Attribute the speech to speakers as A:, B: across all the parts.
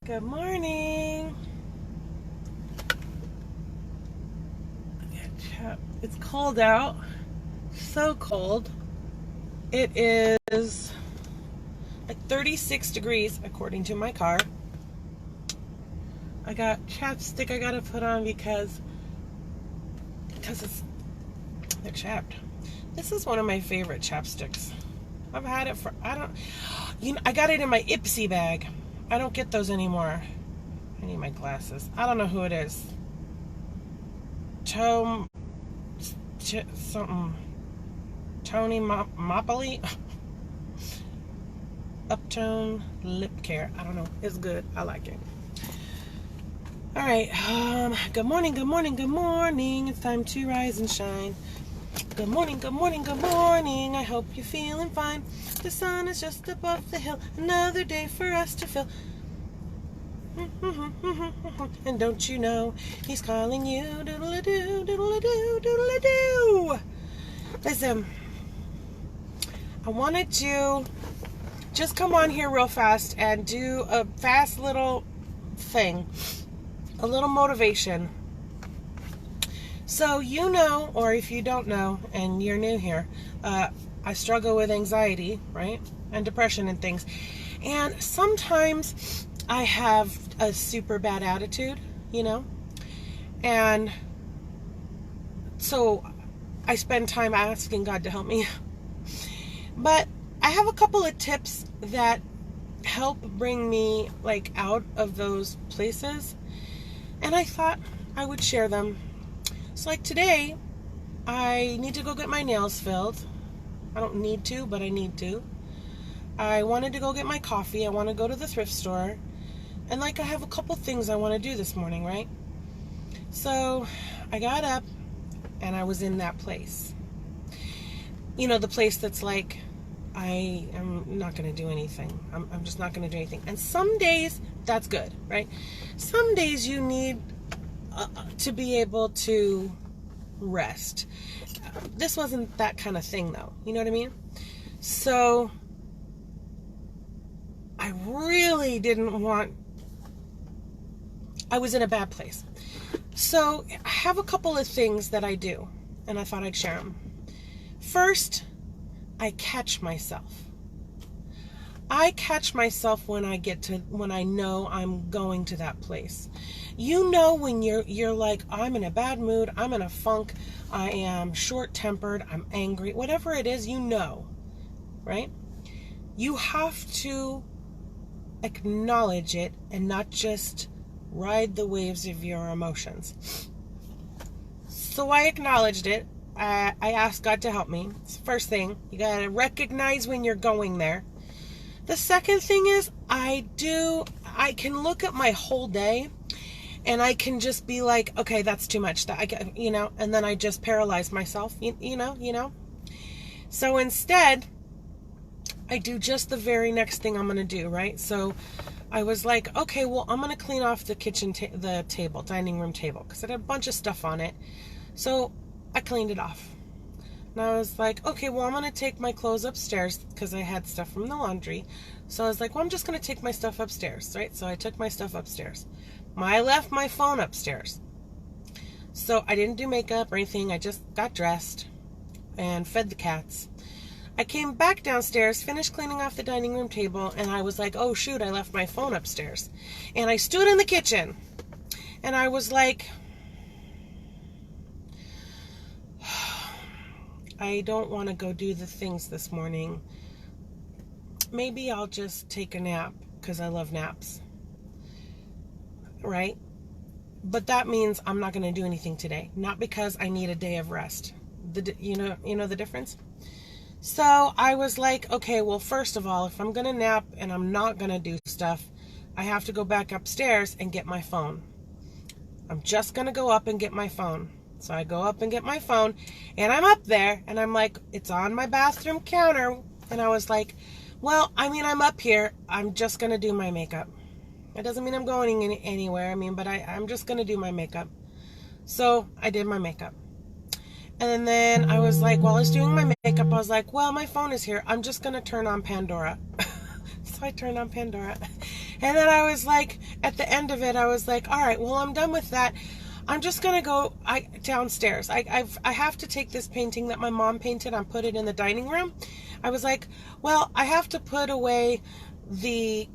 A: Good morning. It's cold out. So cold. It is like 36 degrees according to my car. I got chapstick I gotta put on because they're chapped. This is one of my favorite chapsticks. I've had it for I got it in my Ipsy bag. I don't get those anymore. I need my glasses. I don't know who it is. Tony Mopoly. Uptone Lip Care. I don't know. It's good. I like it. All right. Good morning. Good morning. Good morning. It's time to rise and shine. Good morning. Good morning. Good morning. I hope you're feeling fine. The sun is just above the hill. Another day for us to fill. And don't you know he's calling you? Doodle-a-doo, doodle-a-doo, doodle-a-doo. Listen, I wanted to just come on here real fast and do a fast little thing, a little motivation. So you know, or if you don't know and you're new here, I struggle with anxiety, right? And depression and things. And sometimes I have a super bad attitude, and so I spend time asking God to help me. But I have a couple of tips that help bring me out of those places, and I thought I would share them. So today, I need to go get my nails filled. I don't need to, but I need to. I wanted to go get my coffee. I want to go to the thrift store. And I have a couple things I want to do this morning, right? So I got up and I was in that place. The place that's I am not going to do anything. I'm just not going to do anything. And some days that's good, right? Some days you need to be able to rest. This wasn't that kind of thing though. You know what I mean? So I really didn't want, I was in a bad place. So I have a couple of things that I do, and I thought I'd share them. First, I catch myself. I catch myself when I know I'm going to that place. When you're like, I'm in a bad mood, I'm in a funk, I am short-tempered, I'm angry, whatever it is, right? You have to acknowledge it and not just ride the waves of your emotions. So I acknowledged it. I asked God to help me. It's the first thing. You gotta recognize when you're going there. The second thing is I can look at my whole day and I can just be like, okay, that's too much. And then I just paralyze myself, So instead, I do just the very next thing I'm going to do, right? So I was like, okay, well, I'm going to clean off the dining room table, because it had a bunch of stuff on it. So I cleaned it off. And I was like, okay, well, I'm going to take my clothes upstairs, because I had stuff from the laundry. So I was like, well, I'm just going to take my stuff upstairs, right? So I took my stuff upstairs. I left my phone upstairs. So I didn't do makeup or anything. I just got dressed and fed the cats. I came back downstairs, finished cleaning off the dining room table, and I was like, oh shoot, I left my phone upstairs. And I stood in the kitchen, and I was like, I don't want to go do the things this morning. Maybe I'll just take a nap, because I love naps. Right? But that means I'm not going to do anything today. Not because I need a day of rest. You know the difference? So I was like, okay, well, first of all, if I'm going to nap and I'm not going to do stuff, I have to go back upstairs and get my phone. I'm just going to go up and get my phone. So I go up and get my phone, and I'm up there, and I'm like, it's on my bathroom counter. And I was like, well, I'm up here. I'm just going to do my makeup. It doesn't mean I'm going anywhere. But I'm just going to do my makeup. So I did my makeup. And then I was like, while I was doing my makeup, I was like, well, my phone is here. I'm just going to turn on Pandora. So I turned on Pandora. And then I was like, at the end of it, I was like, all right, well, I'm done with that. I'm just going to go downstairs. I have to take this painting that my mom painted and put it in the dining room. I was like, well, I have to put away the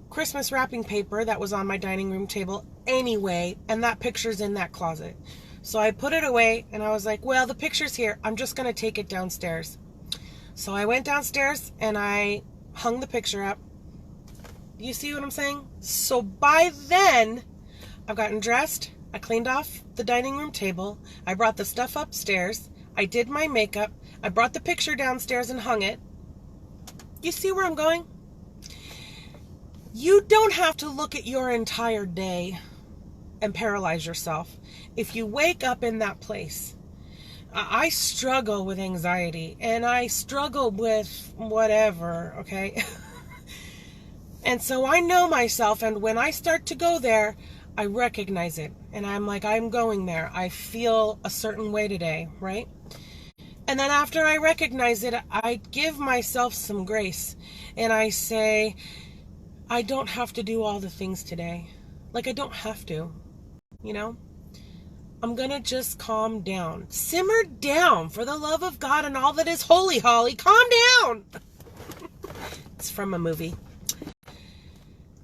A: Christmas wrapping paper that was on my dining room table anyway, and that picture's in that closet. So I put it away, and I was like, well, the picture's here. I'm just going to take it downstairs. So I went downstairs, and I hung the picture up. You see what I'm saying? So by then, I've gotten dressed. I cleaned off the dining room table. I brought the stuff upstairs. I did my makeup. I brought the picture downstairs and hung it. You see where I'm going? You don't have to look at your entire day and paralyze yourself if you wake up in that place. I struggle with anxiety, and I struggle with whatever, okay? And so I know myself, and when I start to go there, I recognize it, and I'm like, I'm going there. I feel a certain way today, right? And then after I recognize it, I give myself some grace, and I say, I don't have to do all the things today. Like, I don't have to, you know? I'm gonna just calm down. Simmer down, for the love of God and all that is holy, Holly. Calm down! It's from a movie.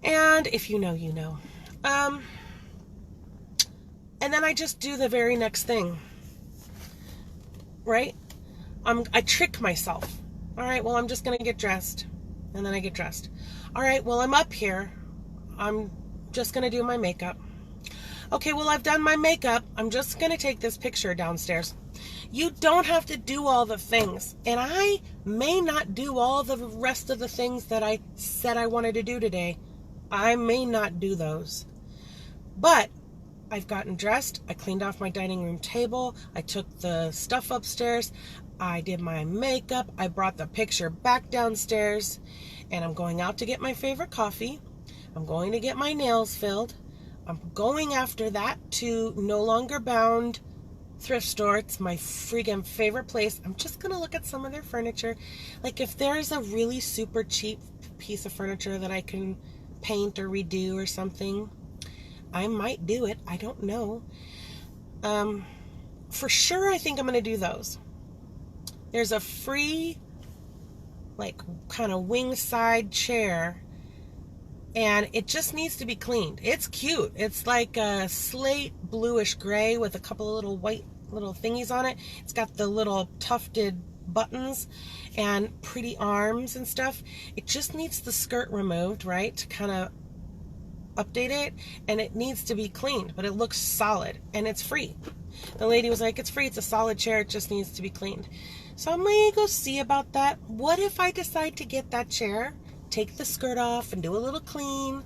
A: And if you know, you know. And then I just do the very next thing. Right? I trick myself. All right, well, I'm just going to get dressed. And then I get dressed. All right, well, I'm up here. I'm just going to do my makeup. Okay, well, I've done my makeup. I'm just going to take this picture downstairs. You don't have to do all the things. And I may not do all the rest of the things that I said I wanted to do today. I may not do those. But I've gotten dressed. I cleaned off my dining room table. I took the stuff upstairs. I did my makeup. I brought the picture back downstairs. And I'm going out to get my favorite coffee. I'm going to get my nails filled. I'm going after that to No Longer Bound thrift store. It's my freaking favorite place. I'm just going to look at some of their furniture. Like, if there's a really super cheap piece of furniture that I can paint or redo or something, I might do it. I don't know. For sure, I think I'm going to do those. There's a free, like, kind of wing side chair, and it just needs to be cleaned. It's cute. It's like a slate bluish gray with a couple of little white little thingies on it. It's got the little tufted buttons and pretty arms and stuff. It just needs the skirt removed, right, to kind of update it, and it needs to be cleaned, but it looks solid, and it's free. The lady was like, it's free, it's a solid chair, it just needs to be cleaned. So I'm going to go see about that. What if I decide to get that chair, take the skirt off and do a little clean,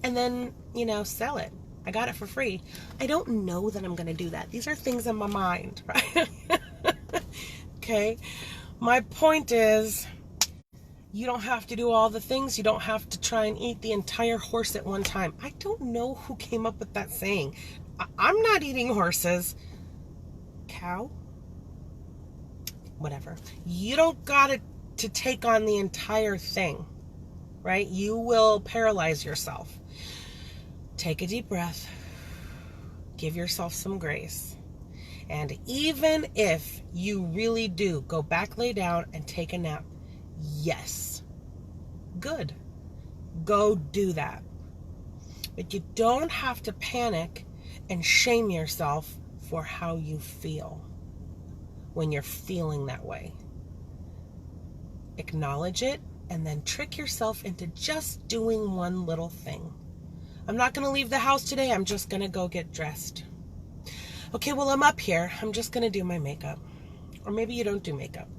A: and then, you know, sell it? I got it for free. I don't know that I'm going to do that. These are things in my mind, right? Okay. My point is, you don't have to do all the things. You don't have to try and eat the entire horse at one time. I don't know who came up with that saying. I'm not eating horses. Cow? Whatever. You don't got to take on the entire thing, right? You will paralyze yourself. Take a deep breath. Give yourself some grace. And even if you really do go back, lay down, and take a nap, yes, good. Go do that. But you don't have to panic and shame yourself for how you feel when you're feeling that way. Acknowledge it and then trick yourself into just doing one little thing. I'm not going to leave the house today. I'm just going to go get dressed. Okay, well, I'm up here. I'm just going to do my makeup. Or maybe you don't do makeup.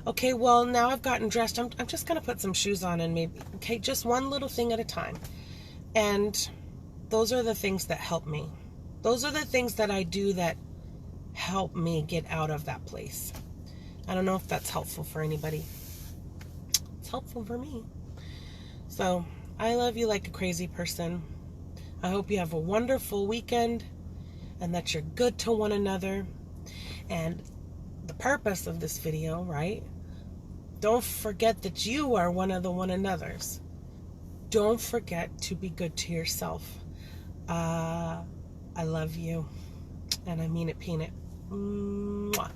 A: Okay, well, now I've gotten dressed. I'm just going to put some shoes on and maybe, okay, just one little thing at a time. And those are the things that help me. Those are the things that I do that help me get out of that place. I don't know if that's helpful for anybody. It's helpful for me. So, I love you like a crazy person. I hope you have a wonderful weekend and that you're good to one another. And the purpose of this video, right? Don't forget that you are one of the one another's. don't forget to be good to yourself. I love you, and I mean it, peanut. Mwah.